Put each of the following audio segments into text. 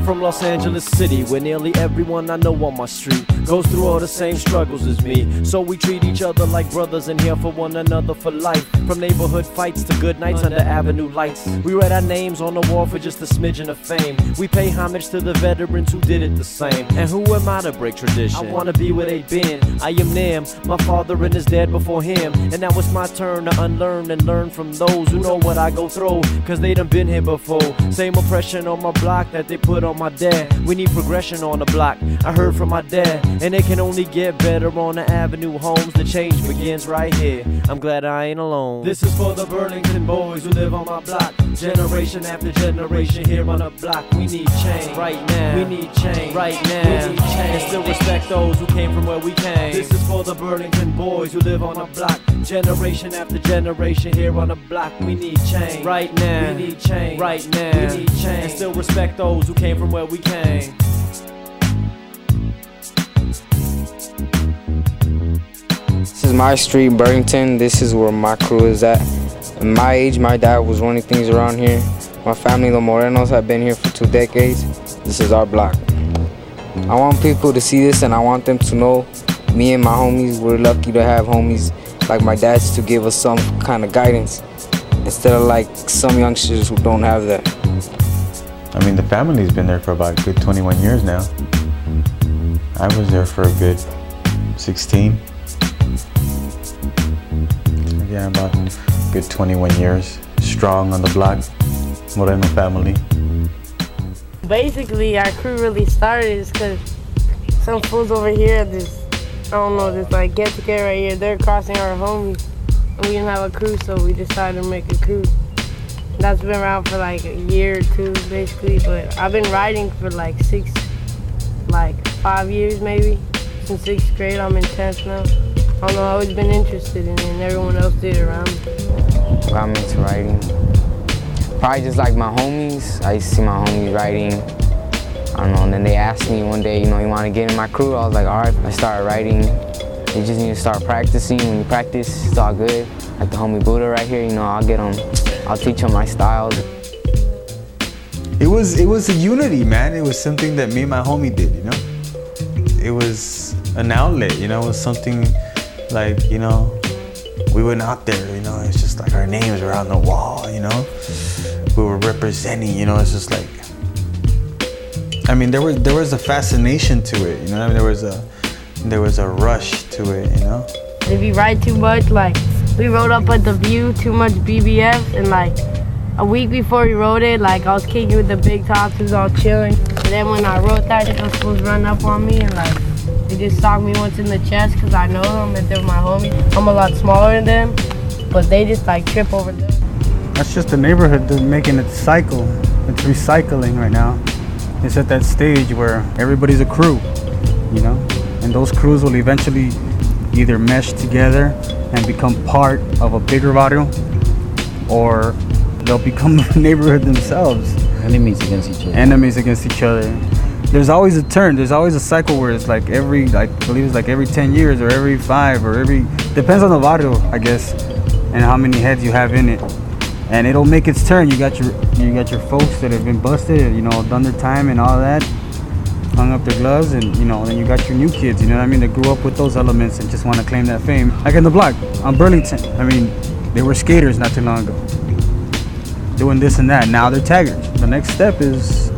from Los Angeles City, where nearly everyone I know on my street goes through all the same struggles as me. So we treat each other like brothers and here for one another for life. From neighborhood fights to good nights under avenue lights. We write our names on the wall for just a smidgen of fame. We pay homage to the veterans who did it the same. And who am I to break tradition? I wanna be where they've been. I am them, my father and his dad before him. And now it's my turn to unlearn and learn from those who know what I go through, cause they done been here before. Same oppression on my block that they put on my dad. We need progression on the block, I heard from my dad. And it can only get better on the avenue homes. The change begins right here, I'm glad I ain't alone. This is for the Burlington boys who live on my block. Generation after generation here on the block. We need change right now. We need change right now. We need change. And still respect those who came from where we came. This is for the Burlington boys who live on the block. Generation after generation here on the block. We need change right now. We need change right now. We need change. And still respect those who came from where we came. This is my street, Burlington. This is where my crew is at. At my age, my dad was running things around here. My family, the Morenos, have been here for 2 decades. This is our block. I want people to see this, and I want them to know me and my homies, we're lucky to have homies like my dad's to give us some kind of guidance instead of like some youngsters who don't have that. I mean, the family's been there for about a good 21 years now. I was there for a good 16. Yeah, about a good 21 years. Strong on the block, Moreno family. Basically, our crew really started is because some fools over here at this, I don't know, this like get together right here, they're crossing our homies. And we didn't have a crew, so we decided to make a crew. That's been around for like a year or two, basically, but I've been riding for like 5 years maybe. Since 6th grade, I'm in 10th now. I don't know, I've always been interested in it, and everyone else did around me. Got me into riding. Probably just like my homies. I used to see my homies riding. I don't know, and then they asked me one day, you want to get in my crew? I was like, all right. I started riding. You just need to start practicing. When you practice, it's all good. Like the homie Buddha right here, I'll teach him my styles. It was a unity, man. It was something that me and my homie did, It was an outlet, it was something like, we went out there, it's just like our names were on the wall, We were representing, it's just like, I mean, there was a fascination to it, there was a rush to it, If you ride too much, like, we rode up at the View, too much BBF, and like, a week before we rode it, like, I was kicking with the big tops, we was all chilling. And then when I rode that, those fools run up on me and like, they just socked me once in the chest because I know them and they're my homies. I'm a lot smaller than them, but they just like trip over them. That's just the neighborhood, they're making it cycle. It's recycling right now. It's at that stage where everybody's a crew, and those crews will eventually either mesh together and become part of a bigger barrio, or they'll become a neighborhood themselves. Enemies against each other. Enemies against each other. There's always a turn. There's always a cycle where it's like I believe it's like every 10 years or every 5 or depends on the barrio, I guess, and how many heads you have in it. And it'll make its turn. You got your folks that have been busted, done their time and all that, hung up their gloves, and then you got your new kids, that grew up with those elements and just want to claim that fame. Like in the block, on Burlington, they were skaters not too long ago, doing this and that. Now they're taggers. The next step is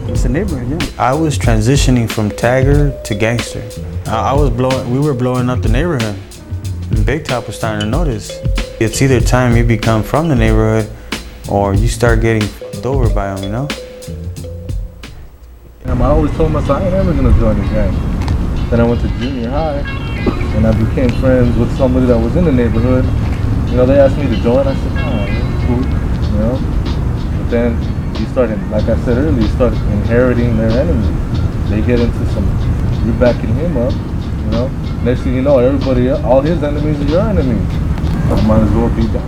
it's a neighborhood, yeah. I was transitioning from tagger to gangster. We were blowing up the neighborhood. And Big Top was starting to notice. It's either time you become from the neighborhood or you start getting f***ed over by them, I always told myself I ain't ever gonna join a gang. Then I went to junior high and I became friends with somebody that was in the neighborhood. They asked me to join. I said, nah, it's cool, But then you started, like I said earlier, you started inheriting their enemies. They get into you're backing him up, Next thing you know, all his enemies are your enemies. I might as well be down.